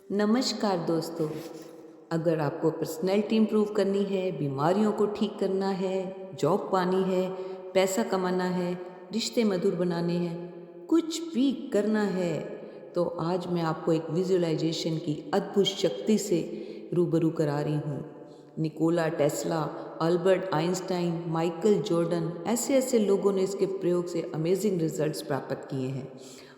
नमस्कार दोस्तों। अगर आपको पर्सनैलिटी इम्प्रूव करनी है, बीमारियों को ठीक करना है, जॉब पानी है, पैसा कमाना है, रिश्ते मधुर बनाने हैं, कुछ भी करना है, तो आज मैं आपको एक विजुअलाइजेशन की अद्भुत शक्ति से रूबरू करा रही हूँ। Nikola Tesla, Albert Einstein, Michael Jordan, ऐसे ऐसे लोगों ने इसके प्रयोग से अमेजिंग रिजल्ट्स प्राप्त किए हैं।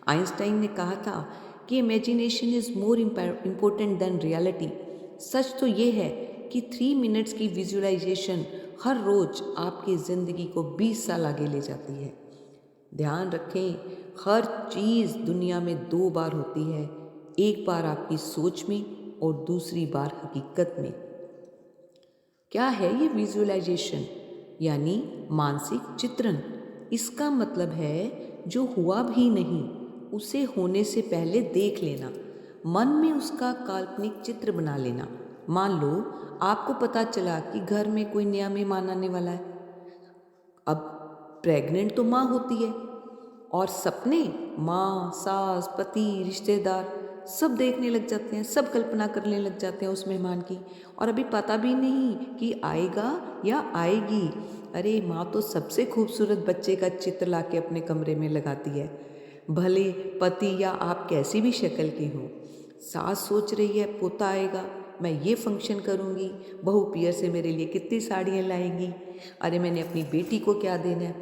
आइंस्टाइन ने कहा था कि imagination is more important than reality. सच तो ये है कि 3 मिनट्स की विजुअलाइजेशन हर रोज़ आपकी ज़िंदगी को 20 साल आगे ले जाती है। ध्यान रखें, हर चीज़ दुनिया में 2 बार होती है, एक बार आपकी सोच में और दूसरी बार हकीकत में। क्या है ये विजुअलाइजेशन? यानी मानसिक चित्रण। इसका मतलब है जो हुआ भी नहीं उसे होने से पहले देख लेना, मन में उसका काल्पनिक चित्र बना लेना। मान लो आपको पता चला कि घर में कोई नया मेहमान आने वाला है। अब प्रेग्नेंट तो माँ होती है और सपने माँ, सास, पति, रिश्तेदार सब देखने लग जाते हैं, सब कल्पना करने लग जाते हैं उस मेहमान की, और अभी पता भी नहीं कि आएगा या आएगी। अरे माँ तो सबसे खूबसूरत बच्चे का चित्र लाके अपने कमरे में लगाती है, भले पति या आप कैसी भी शक्ल के हों। सास सोच रही है पोता आएगा, मैं ये फंक्शन करूँगी, बहू पियर से मेरे लिए कितनी साड़ियाँ लाएंगी, अरे मैंने अपनी बेटी को क्या देना है।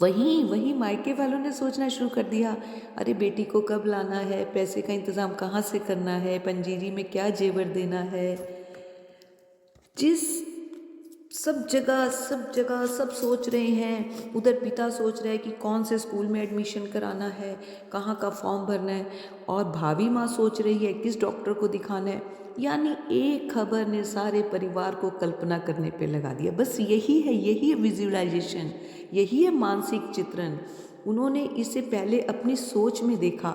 वहीं वहीं मायके वालों ने सोचना शुरू कर दिया, अरे बेटी को कब लाना है, पैसे का इंतज़ाम कहाँ से करना है, पंजीरी में क्या जेवर देना है। जिस सब जगह सब सोच रहे हैं। उधर पिता सोच रहा है कि कौन से स्कूल में एडमिशन कराना है, कहाँ का फॉर्म भरना है, और भाभी माँ सोच रही है किस डॉक्टर को दिखाना है। यानी एक खबर ने सारे परिवार को कल्पना करने पे लगा दिया। बस यही है विजुअलाइजेशन, यही है मानसिक चित्रण। उन्होंने इसे पहले अपनी सोच में देखा,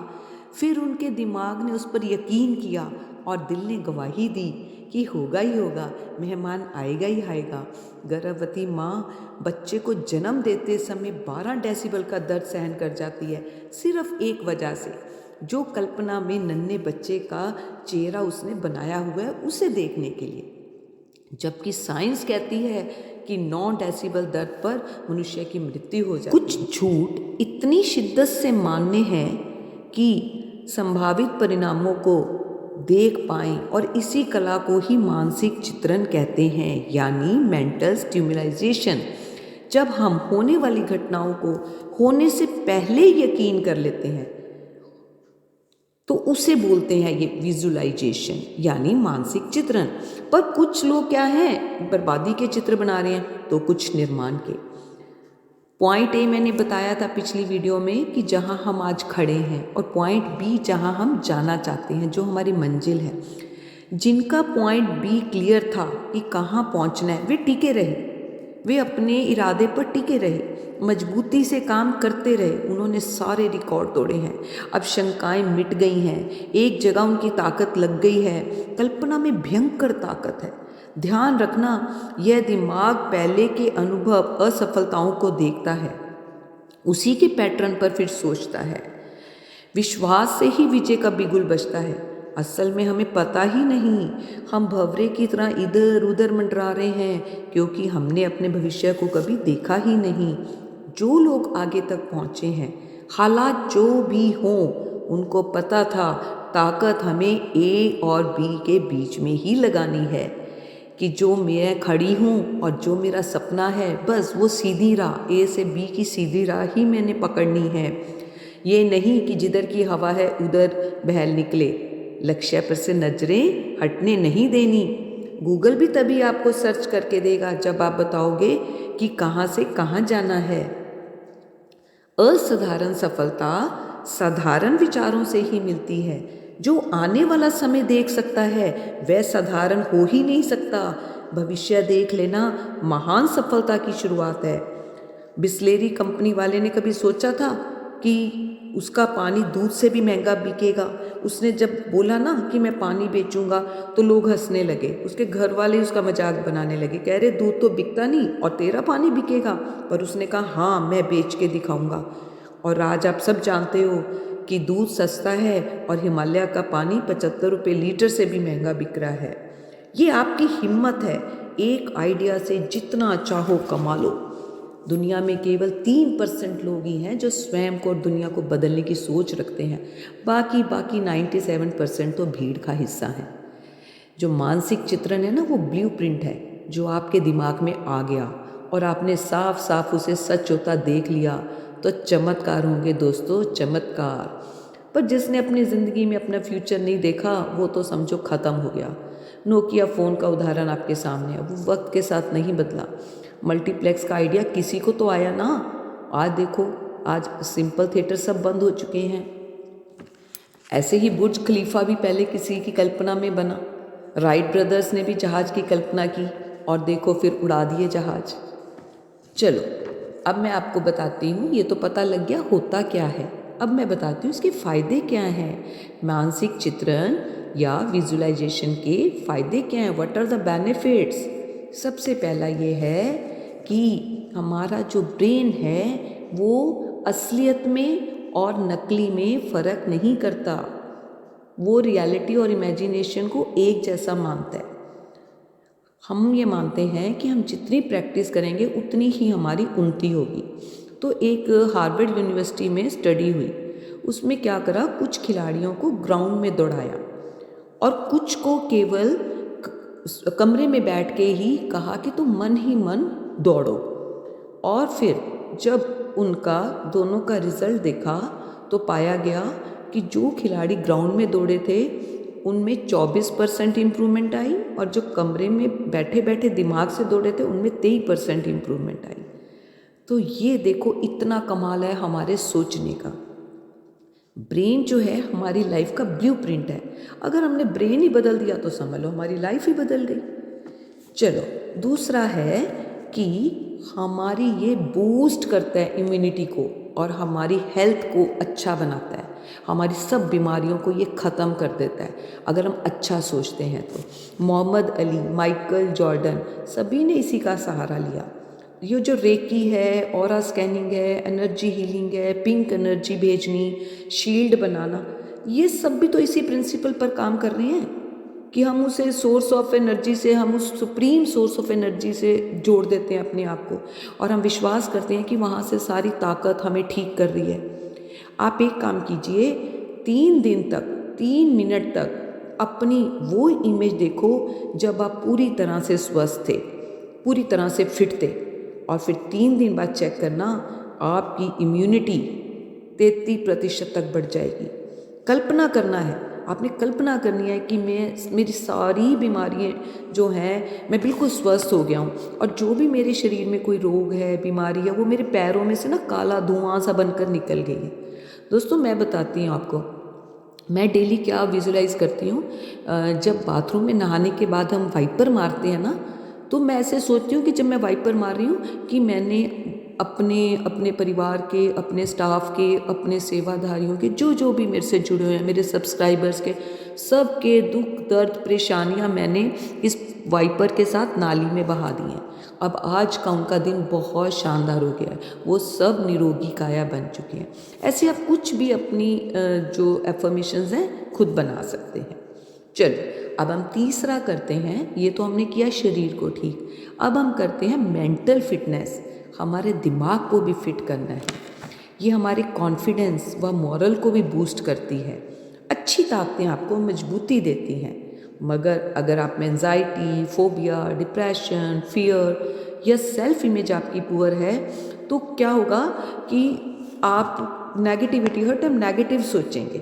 फिर उनके दिमाग ने उस पर यकीन किया और दिल ने गवाही दी कि होगा ही होगा, मेहमान आएगा ही आएगा। गर्भवती माँ बच्चे को जन्म देते समय 12 डेसिबल का दर्द सहन कर जाती है, सिर्फ एक वजह से, जो कल्पना में नन्हे बच्चे का चेहरा उसने बनाया हुआ है उसे देखने के लिए। जबकि साइंस कहती है कि 9 डेसिबल दर्द पर मनुष्य की मृत्यु हो जाती है। कुछ झूठ इतनी शिद्दत से मानने हैं कि संभावित परिणामों को देख पाएं, और इसी कला को ही मानसिक चित्रण कहते हैं, यानी मेंटल स्टिमुलाइजेशन। जब हम होने वाली घटनाओं को होने से पहले यकीन कर लेते हैं तो उसे बोलते हैं ये विजुअलाइजेशन, यानी मानसिक चित्रण। पर कुछ लोग क्या हैं, बर्बादी के चित्र बना रहे हैं, तो कुछ निर्माण के। पॉइंट ए मैंने बताया था पिछली वीडियो में कि जहां हम आज खड़े हैं, और पॉइंट बी जहां हम जाना चाहते हैं, जो हमारी मंजिल है। जिनका पॉइंट बी क्लियर था कि कहाँ पहुँचना है, वे टिके रहे, वे अपने इरादे पर टिके रहे, मजबूती से काम करते रहे। उन्होंने सारे रिकॉर्ड तोड़े हैं। अब शंकाएं मिट गई हैं, एक जगह उनकी ताकत लग गई है। कल्पना में भयंकर ताकत है। ध्यान रखना, यह दिमाग पहले के अनुभव असफलताओं को देखता है, उसी के पैटर्न पर फिर सोचता है। विश्वास से ही विजय का बिगुल बजता है। असल में हमें पता ही नहीं, हम भंवरे की तरह इधर उधर मंडरा रहे हैं, क्योंकि हमने अपने भविष्य को कभी देखा ही नहीं। जो लोग आगे तक पहुँचे हैं, हालात जो भी हों, उनको पता था ताकत हमें ए और बी के बीच में ही लगानी है, कि जो मैं खड़ी हूँ और जो मेरा सपना है, बस वो सीधी राह, ए से बी की सीधी राह ही मैंने पकड़नी है। ये नहीं कि जिधर की हवा है उधर बहल निकले। लक्ष्य पर से नजरें हटने नहीं देनी। गूगल भी तभी आपको सर्च करके देगा जब आप बताओगे कि कहाँ से कहाँ जाना है। असाधारण सफलता साधारण विचारों से ही मिलती है। जो आने वाला समय देख सकता है वह साधारण हो ही नहीं सकता। भविष्य देख लेना महान सफलता की शुरुआत है। बिस्लेरी कंपनी वाले ने कभी सोचा था कि उसका पानी दूध से भी महंगा बिकेगा? उसने जब बोला ना कि मैं पानी बेचूंगा, तो लोग हंसने लगे, उसके घर वाले उसका मजाक बनाने लगे, कह रहे दूध तो बिकता नहीं और तेरा पानी बिकेगा। पर उसने कहा हाँ, मैं बेच के दिखाऊंगा। और आज आप सब जानते हो कि दूध सस्ता है और हिमालय का पानी 75 रुपये लीटर से भी महंगा बिक रहा है। ये आपकी हिम्मत है, एक आइडिया से जितना चाहो कमा लो। दुनिया में केवल 3% लोग ही हैं जो स्वयं को और दुनिया को बदलने की सोच रखते हैं, बाकी 97% तो भीड़ का हिस्सा है। जो मानसिक चित्रण है ना, वो ब्लूप्रिंट है जो आपके दिमाग में आ गया और आपने साफ साफ उसे सच होता देख लिया तो चमत्कार होंगे दोस्तों, चमत्कार। पर जिसने अपनी ज़िंदगी में अपना फ्यूचर नहीं देखा वो तो समझो ख़त्म हो गया। नोकिया फ़ोन का उदाहरण आपके सामने है, वो वक्त के साथ नहीं बदला। मल्टीप्लेक्स का आइडिया किसी को तो आया ना, आज देखो, आज सिंपल थिएटर सब बंद हो चुके हैं। ऐसे ही बुर्ज खलीफा भी पहले किसी की कल्पना में बना। राइट ब्रदर्स ने भी जहाज़ की कल्पना की और देखो फिर उड़ा दिए जहाज़। चलो अब मैं आपको बताती हूँ, ये तो पता लग गया होता क्या है, अब मैं बताती हूँ इसके फ़ायदे क्या हैं। मानसिक चित्रण या विजुअलाइजेशन के फ़ायदे क्या हैं, व्हाट आर द बेनिफिट्स। सबसे पहला ये है कि हमारा जो ब्रेन है वो असलियत में और नकली में फ़र्क नहीं करता, वो रियलिटी और इमेजिनेशन को एक जैसा मानता है। हम ये मानते हैं कि हम जितनी प्रैक्टिस करेंगे उतनी ही हमारी उन्नति होगी। तो एक हार्वर्ड यूनिवर्सिटी में स्टडी हुई, उसमें क्या करा, कुछ खिलाड़ियों को ग्राउंड में दौड़ाया और कुछ को केवल कमरे में बैठ के ही कहा कि तुम मन ही मन दौड़ो। और फिर जब उनका दोनों का रिज़ल्ट देखा तो पाया गया कि जो खिलाड़ी ग्राउंड में दौड़े थे उनमें 24% इम्प्रूवमेंट आई और जो कमरे में बैठे बैठे दिमाग से दौड़े थे उनमें 23% इम्प्रूवमेंट आई। तो ये देखो इतना कमाल है हमारे सोचने का। ब्रेन जो है हमारी लाइफ का ब्लूप्रिंट है। अगर हमने ब्रेन ही बदल दिया तो समझ लो हमारी लाइफ ही बदल गई। चलो दूसरा है कि हमारी ये बूस्ट करता है इम्यूनिटी को और हमारी हेल्थ को अच्छा बनाता है, हमारी सब बीमारियों को ये ख़त्म कर देता है अगर हम अच्छा सोचते हैं तो। मोहम्मद अली, माइकल जॉर्डन सभी ने इसी का सहारा लिया। ये जो रेकी है, ऑरा स्कैनिंग है, एनर्जी हीलिंग है, पिंक एनर्जी भेजनी, शील्ड बनाना, ये सब भी तो इसी प्रिंसिपल पर काम कर रहे हैं कि हम उसे सोर्स ऑफ एनर्जी से, हम उस सुप्रीम सोर्स ऑफ एनर्जी से जोड़ देते हैं अपने आप को और हम विश्वास करते हैं कि वहाँ से सारी ताकत हमें ठीक कर रही है। आप एक काम कीजिए, 3 दिन तक 3 मिनट तक अपनी वो इमेज देखो जब आप पूरी तरह से स्वस्थ थे, पूरी तरह से फिट थे, और फिर 3 दिन बाद चेक करना आपकी इम्यूनिटी 33% तक बढ़ जाएगी। कल्पना करना है, आपने कल्पना करनी है कि मेरी सारी बीमारियाँ जो हैं मैं बिल्कुल स्वस्थ हो गया हूँ और जो भी मेरे शरीर में कोई रोग है, बीमारी है, वो मेरे पैरों में से ना काला धुआं सा बनकर निकल गई है। दोस्तों मैं बताती हूँ आपको, मैं डेली क्या विजुलाइज़ करती हूँ, जब बाथरूम में नहाने के बाद हम वाइपर मारते हैं ना, तो मैं ऐसे सोचती हूँ कि जब मैं वाइपर मार रही हूँ कि मैंने अपने परिवार के, अपने स्टाफ के, अपने सेवाधारियों के, जो भी मेरे से जुड़े हुए हैं, मेरे सब्सक्राइबर्स के, सब के दुख दर्द परेशानियाँ मैंने इस वाइपर के साथ नाली में बहा दी हैं। अब आज का उनका दिन बहुत शानदार हो गया है, वो सब निरोगी काया बन चुके हैं। ऐसे आप कुछ भी अपनी जो एफर्मेशंस हैं खुद बना सकते हैं। चलो अब हम तीसरा करते हैं, ये तो हमने किया शरीर को ठीक, अब हम करते हैं मेंटल फिटनेस। हमारे दिमाग को भी फिट करना है, ये हमारे कॉन्फिडेंस व मॉरल को भी बूस्ट करती है, अच्छी ताकतें आपको मजबूती देती हैं। मगर अगर आप में एंजाइटी, फोबिया, डिप्रेशन, फियर या सेल्फ इमेज आपकी पुअर है तो क्या होगा कि आप नेगेटिविटी, हर टाइम नेगेटिव सोचेंगे।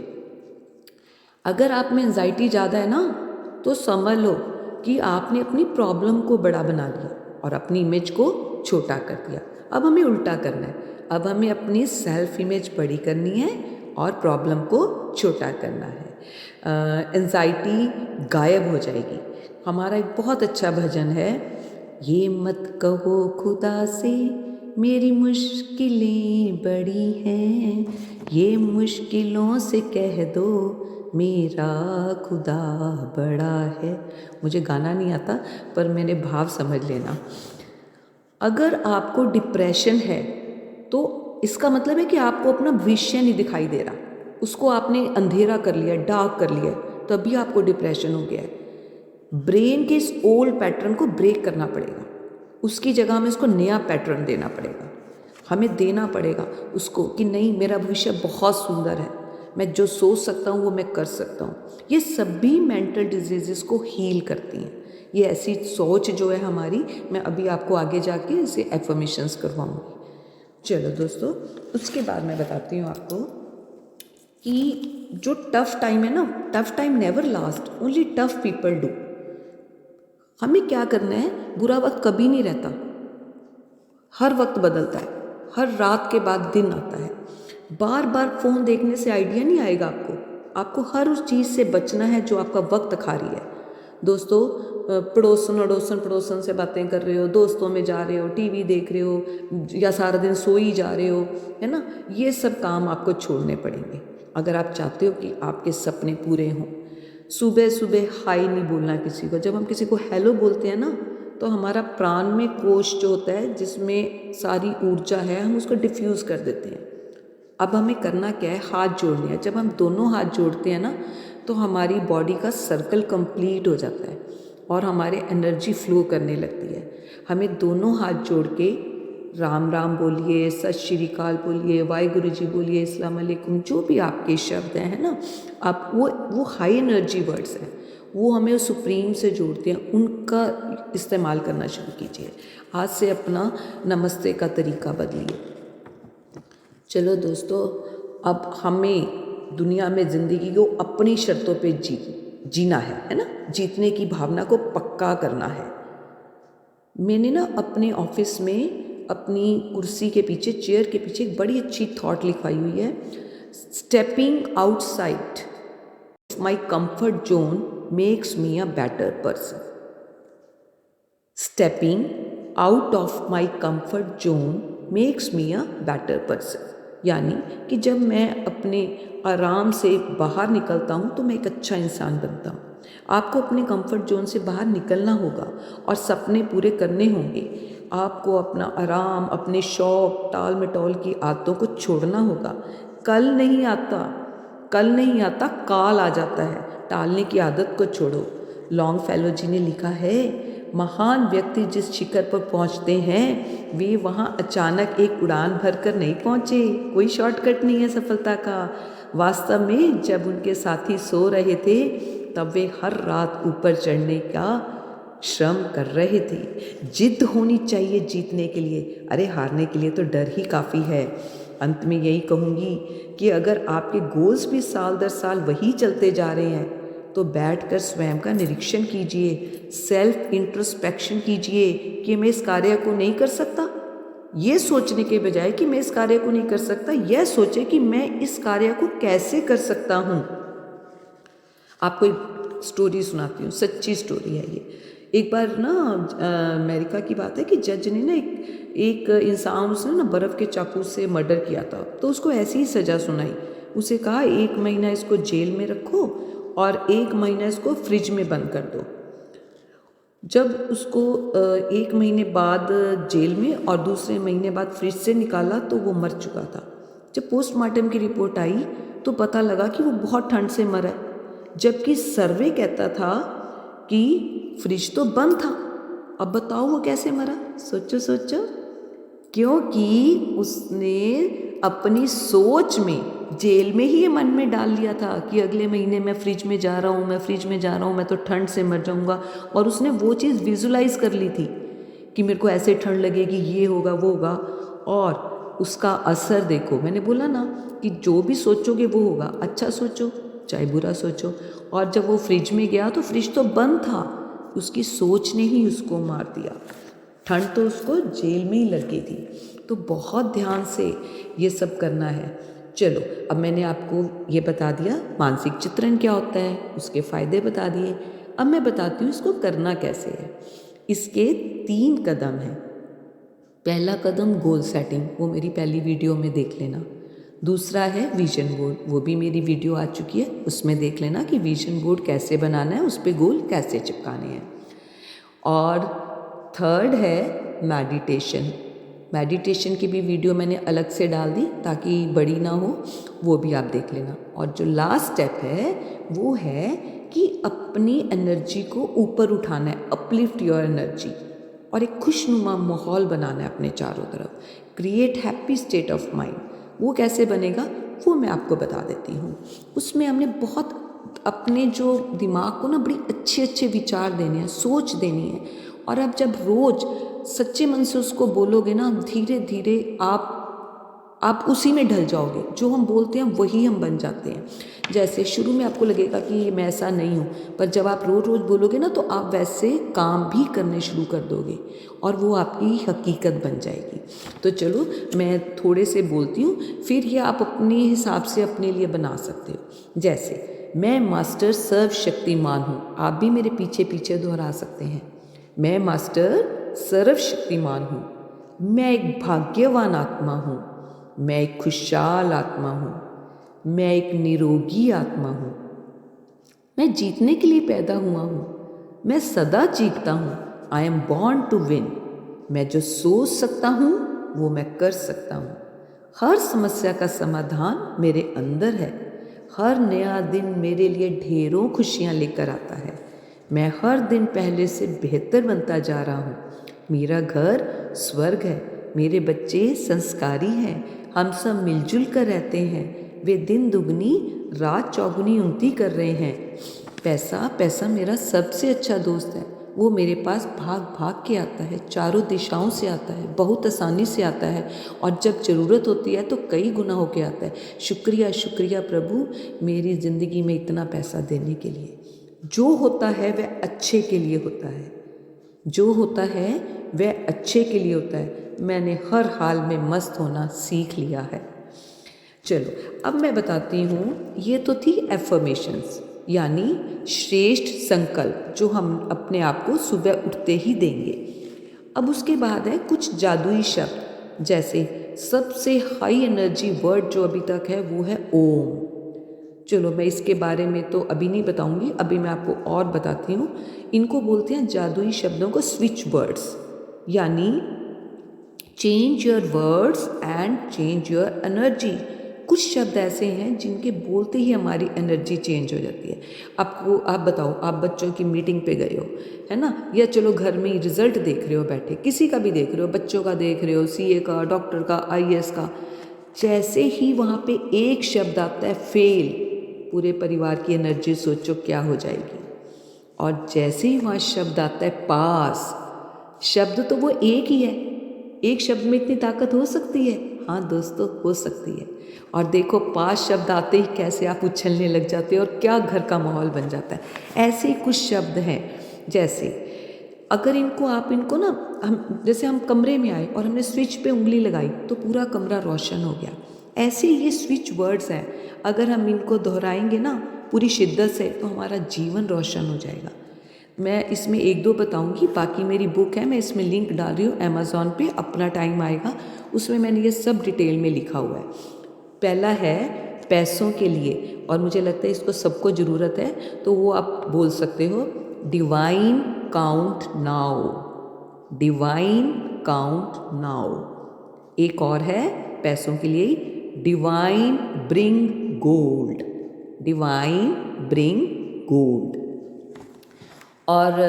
अगर आप में एंजाइटी ज़्यादा है ना तो समझ लो कि आपने अपनी प्रॉब्लम को बड़ा बना लिया और अपनी इमेज को छोटा कर दिया। अब हमें उल्टा करना है, अब हमें अपनी सेल्फ इमेज बड़ी करनी है और प्रॉब्लम को छोटा करना है। एंजाइटी गायब हो जाएगी। हमारा एक बहुत अच्छा भजन है, ये मत कहो खुदा से मेरी मुश्किलें बड़ी हैं, ये मुश्किलों से कह दो मेरा खुदा बड़ा है। मुझे गाना नहीं आता पर मैंने भाव समझ लेना। अगर आपको डिप्रेशन है तो इसका मतलब है कि आपको अपना भविष्य नहीं दिखाई दे रहा, उसको आपने अंधेरा कर लिया, डार्क कर लिया, तभी आपको डिप्रेशन हो गया है। ब्रेन के इस ओल्ड पैटर्न को ब्रेक करना पड़ेगा, उसकी जगह हमें उसको नया पैटर्न देना पड़ेगा। हमें देना पड़ेगा उसको कि नहीं, मेरा भविष्य बहुत सुंदर है, मैं जो सोच सकता हूँ वो मैं कर सकता हूँ। ये सभी मेंटल डिजीज़ को हील करती हैं। ये ऐसी सोच जो है हमारी, मैं अभी आपको आगे जाके इसे एफर्मेशंस करवाऊँगी। चलो दोस्तों, उसके बाद मैं बताती हूँ आपको कि जो टफ़ टाइम है ना, tough time never last, only tough people do. हमें क्या करना है, बुरा वक्त कभी नहीं रहता, हर वक्त बदलता है, हर रात के बाद दिन आता है। बार बार फ़ोन देखने से आइडिया नहीं आएगा आपको हर उस चीज़ से बचना है जो आपका वक्त खा रही है। दोस्तों, पड़ोसन से बातें कर रहे हो, दोस्तों में जा रहे हो, टीवी देख रहे हो, या सारा दिन सोई जा रहे हो, है ना, ये सब काम आपको छोड़ने पड़ेंगे अगर आप चाहते हो कि आपके सपने पूरे हों। सुबह सुबह हाय नहीं बोलना किसी को। जब हम किसी को हेलो बोलते हैं ना, तो हमारा प्राण में कोश जो होता है जिसमें सारी ऊर्जा है, हम उसको डिफ्यूज़ कर देते हैं। अब हमें करना क्या है, हाथ जोड़ने हैं। जब हम दोनों हाथ जोड़ते हैं ना, तो हमारी बॉडी का सर्कल कंप्लीट हो जाता है और हमारे एनर्जी फ्लो करने लगती है। हमें दोनों हाथ जोड़ के राम राम बोलिए, सत श्री अकाल बोलिए, वाहिगुरु जी बोलिए, अस्सलाम वालेकुम, जो भी आपके शब्द हैं, है ना, आप वो हाई एनर्जी वर्ड्स हैं, वो हमें सुप्रीम से जोड़ते हैं, उनका इस्तेमाल करना शुरू कीजिए। आज से अपना नमस्ते का तरीका बदलिए। चलो दोस्तों, अब हमें दुनिया में ज़िंदगी को अपनी शर्तों पे जीना है ना, जीतने की भावना को पक्का करना है। मैंने ना अपने ऑफिस में अपनी कुर्सी के पीछे, चेयर के पीछे एक बड़ी अच्छी थॉट लिखवाई हुई है, stepping outside my comfort zone makes me a better person. Stepping out of my comfort zone makes me a better person, यानी कि जब मैं अपने आराम से बाहर निकलता हूँ तो मैं एक अच्छा इंसान बनता हूँ। आपको अपने कंफर्ट जोन से बाहर निकलना होगा और सपने पूरे करने होंगे। आपको अपना आराम, अपने शौक, टाल मटोल की आदतों को छोड़ना होगा। कल नहीं आता, काल आ जाता है। टालने की आदत को छोड़ो। लॉन्गफेलो जी ने लिखा है, महान व्यक्ति जिस शिखर पर पहुंचते हैं वे वहां अचानक एक उड़ान भरकर नहीं पहुंचे। कोई शॉर्टकट नहीं है सफलता का। वास्तव में जब उनके साथी सो रहे थे तब वे हर रात ऊपर चढ़ने का श्रम कर रहे थे। जिद होनी चाहिए जीतने के लिए, अरे हारने के लिए तो डर ही काफ़ी है। अंत में यही कहूँगी कि अगर आपके गोल्स भी साल दर साल वही चलते जा रहे हैं तो बैठकर स्वयं का निरीक्षण कीजिए, सेल्फ इंट्रोस्पेक्शन कीजिए कि मैं इस कार्य को नहीं कर सकता। ये सोचने के बजाय कि मैं इस कार्य को नहीं कर सकता, यह सोचे कि मैं इस कार्य को कैसे कर सकता हूँ। आपको एक स्टोरी सुनाती हूँ, सच्ची स्टोरी है ये। एक बार ना अमेरिका की बात है कि जज ने ना एक इंसान, उसने ना बर्फ़ के चाकू से मर्डर किया था, तो उसको ऐसी ही सज़ा सुनाई। उसे कहा 1 महीना इसको जेल में रखो और 1 महीना इसको फ्रिज में बंद कर दो। जब उसको 1 महीने बाद जेल में और दूसरे महीने बाद फ्रिज से निकाला तो वो मर चुका था। जब पोस्टमार्टम की रिपोर्ट आई तो पता लगा कि वो बहुत ठंड से मरा है, जबकि सर्वे कहता था कि फ्रिज तो बंद था। अब बताओ वो कैसे मरा? सोचो। क्योंकि उसने अपनी सोच में, जेल में ही ये मन में डाल लिया था कि अगले महीने मैं फ्रिज में जा रहा हूँ, मैं तो ठंड से मर जाऊँगा। और उसने वो चीज़ विजुलाइज़ कर ली थी कि मेरे को ऐसे ठंड लगेगी, ये होगा वो होगा, और उसका असर देखो। मैंने बोला ना कि जो भी सोचोगे वो होगा। अच्छा सोचो चाहे बुरा सोचो। और जब वो फ्रिज में गया तो फ्रिज तो बंद था, उसकी सोच ने ही उसको मार दिया। ठंड तो उसको जेल में ही लग गई थी। तो बहुत ध्यान से ये सब करना है। चलो, अब मैंने आपको ये बता दिया मानसिक चित्रण क्या होता है, उसके फ़ायदे बता दिए। अब मैं बताती हूँ इसको करना कैसे है। इसके 3 कदम हैं। पहला कदम गोल सेटिंग, वो मेरी पहली वीडियो में देख लेना। दूसरा है विजन बोर्ड, वो भी मेरी वीडियो आ चुकी है, उसमें देख लेना कि विजन बोर्ड कैसे बनाना है, उस पर गोल कैसे चिपकाने हैं। और थर्ड है मेडिटेशन। मेडिटेशन की भी वीडियो मैंने अलग से डाल दी ताकि बड़ी ना हो, वो भी आप देख लेना। और जो लास्ट स्टेप है वो है कि अपनी एनर्जी को ऊपर उठाना है, अपलिफ्ट योर एनर्जी, और एक खुशनुमा माहौल बनाना है अपने चारों तरफ, create happy state of mind. वो कैसे बनेगा वो मैं आपको बता देती हूँ। उसमें हमने बहुत अपने जो दिमाग को ना बड़ी अच्छे अच्छे विचार देने हैं, सोच देनी है, और अब जब रोज़ सच्चे मन से उसको बोलोगे ना, धीरे धीरे आप उसी में ढल जाओगे। जो हम बोलते हैं वही हम बन जाते हैं। जैसे शुरू में आपको लगेगा कि मैं ऐसा नहीं हूँ, पर जब आप रोज़ रोज़ बोलोगे ना तो आप वैसे काम भी करने शुरू कर दोगे और वो आपकी हकीकत बन जाएगी। तो चलो मैं थोड़े से बोलती हूँ, फिर ये आप अपने हिसाब से अपने लिए बना सकते हो। जैसे मैं मास्टर सर्वशक्तिमान हूँ, आप भी मेरे पीछे पीछे दोहरा सकते हैं। मैं मास्टर सर्वशक्तिमान हूँ, मैं एक भाग्यवान आत्मा हूँ, मैं एक खुशहाल आत्मा हूँ, मैं एक निरोगी आत्मा हूँ, मैं जीतने के लिए पैदा हुआ हूँ, मैं सदा जीतता हूँ। I am born to win. मैं जो सोच सकता हूँ वो मैं कर सकता हूँ। हर समस्या का समाधान मेरे अंदर है। हर नया दिन मेरे लिए ढेरों खुशियाँ लेकर आता है। मैं हर दिन पहले से बेहतर बनता जा रहा हूँ। मेरा घर स्वर्ग है, मेरे बच्चे संस्कारी हैं, हम सब मिलजुल कर रहते हैं, वे दिन दुगनी रात चौगुनी उन्नति कर रहे हैं। पैसा मेरा सबसे अच्छा दोस्त है, वो मेरे पास भाग भाग के आता है, चारों दिशाओं से आता है, बहुत आसानी से आता है, और जब ज़रूरत होती है तो कई गुना होके आता है। शुक्रिया शुक्रिया प्रभु, मेरी ज़िंदगी में इतना पैसा देने के लिए। जो होता है वह अच्छे के लिए होता है, जो होता है वह अच्छे के लिए होता है। मैंने हर हाल में मस्त होना सीख लिया है। चलो अब मैं बताती हूँ, ये तो थी एफर्मेशंस, यानी श्रेष्ठ संकल्प जो हम अपने आप को सुबह उठते ही देंगे। अब उसके बाद है कुछ जादुई शब्द, जैसे सबसे हाई एनर्जी वर्ड जो अभी तक है वो है ओम। चलो मैं इसके बारे में तो अभी नहीं बताऊंगी, अभी मैं आपको और बताती हूँ। इनको बोलते हैं जादुई शब्दों को स्विच वर्ड्स, यानी change your words and change your energy. कुछ शब्द ऐसे हैं जिनके बोलते ही हमारी एनर्जी चेंज हो जाती है। आपको आप बताओ, आप बच्चों की मीटिंग पे गए हो, है ना, या चलो घर में ही रिजल्ट देख रहे हो बैठे, किसी का भी देख रहे हो, बच्चों का देख रहे हो, सीए का, डॉक्टर का, आईएएस का, जैसे ही वहाँ पे एक शब्द आता है फेल, पूरे परिवार की एनर्जी सोचो क्या हो जाएगी। और जैसे ही वहाँ शब्द आता है पास, शब्द तो वो एक ही है, एक शब्द में इतनी ताकत हो सकती है? हाँ दोस्तों, हो सकती है। और देखो पास शब्द आते ही कैसे आप उछलने लग जाते हो और क्या घर का माहौल बन जाता है। ऐसे ही कुछ शब्द हैं, जैसे अगर इनको ना जैसे हम कमरे में आए और हमने स्विच पे उंगली लगाई तो पूरा कमरा रोशन हो गया। ऐसे ये स्विच वर्ड्स हैं, अगर हम इनको दोहराएंगे ना पूरी शिद्दत से तो हमारा जीवन रोशन हो जाएगा। मैं इसमें एक दो बताऊंगी, बाकी मेरी बुक है, मैं इसमें लिंक डाल रही हूँ अमेज़ॉन पे, अपना टाइम आएगा उसमें मैंने ये सब डिटेल में लिखा हुआ है। पहला है पैसों के लिए, और मुझे लगता है इसको सबको ज़रूरत है, तो वो आप बोल सकते हो divine count now, divine count now. एक और है पैसों के लिए, divine bring gold, divine bring gold. और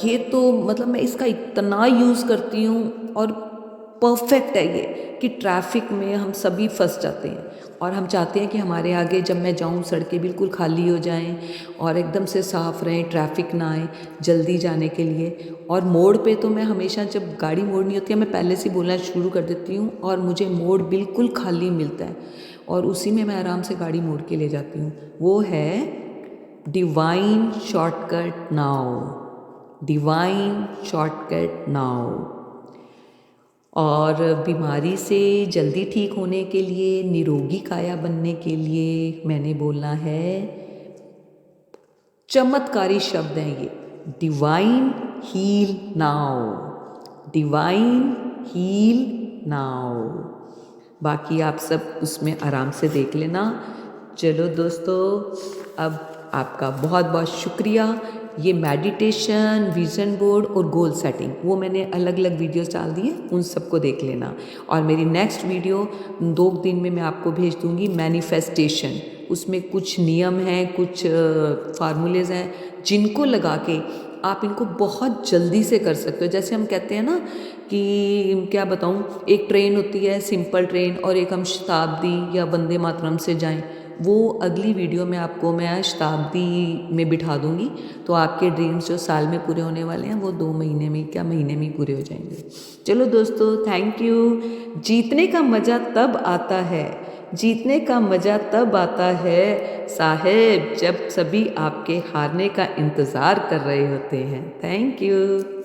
ये तो मतलब मैं इसका इतना यूज़ करती हूँ और परफेक्ट है ये, कि ट्रैफिक में हम सभी फंस जाते हैं और हम चाहते हैं कि हमारे आगे जब मैं जाऊँ सड़कें बिल्कुल खाली हो जाएं और एकदम से साफ़ रहें, ट्रैफिक ना आए जल्दी जाने के लिए। और मोड़ पे तो मैं हमेशा जब गाड़ी मोड़नी होती है मैं पहले से बोलना शुरू कर देती हूँ और मुझे मोड़ बिल्कुल खाली मिलता है और उसी में मैं आराम से गाड़ी मोड़ के ले जाती हूँ। वो है divine shortcut now, divine shortcut now. और बीमारी से जल्दी ठीक होने के लिए, निरोगी काया बनने के लिए मैंने बोलना है, चमत्कारी शब्द हैं ये, divine heal now, divine heal now. बाकी आप सब उसमें आराम से देख लेना। चलो दोस्तों, अब आपका बहुत बहुत शुक्रिया ये मेडिटेशन, विजन बोर्ड और गोल सेटिंग वो मैंने अलग अलग वीडियोस डाल दिए, उन सबको देख लेना। और मेरी नेक्स्ट वीडियो 2 दिन में मैं आपको भेज दूँगी मैनिफेस्टेशन। उसमें कुछ नियम हैं, कुछ फार्मूलेज़ हैं जिनको लगा के आप इनको बहुत जल्दी से कर सकते हो। जैसे हम कहते हैं ना कि क्या बताऊँ, एक ट्रेन होती है सिंपल ट्रेन और एक हम शताब्दी या वंदे मातरम से जाएं, वो अगली वीडियो में आपको मैं शताब्दी में बिठा दूंगी। तो आपके ड्रीम्स जो साल में पूरे होने वाले हैं वो 2 महीने में, क्या महीने में ही पूरे हो जाएंगे। चलो दोस्तों, थैंक यू। जीतने का मज़ा तब आता है, जीतने का मज़ा तब आता है साहेब, जब सभी आपके हारने का इंतज़ार कर रहे होते हैं। Thank you.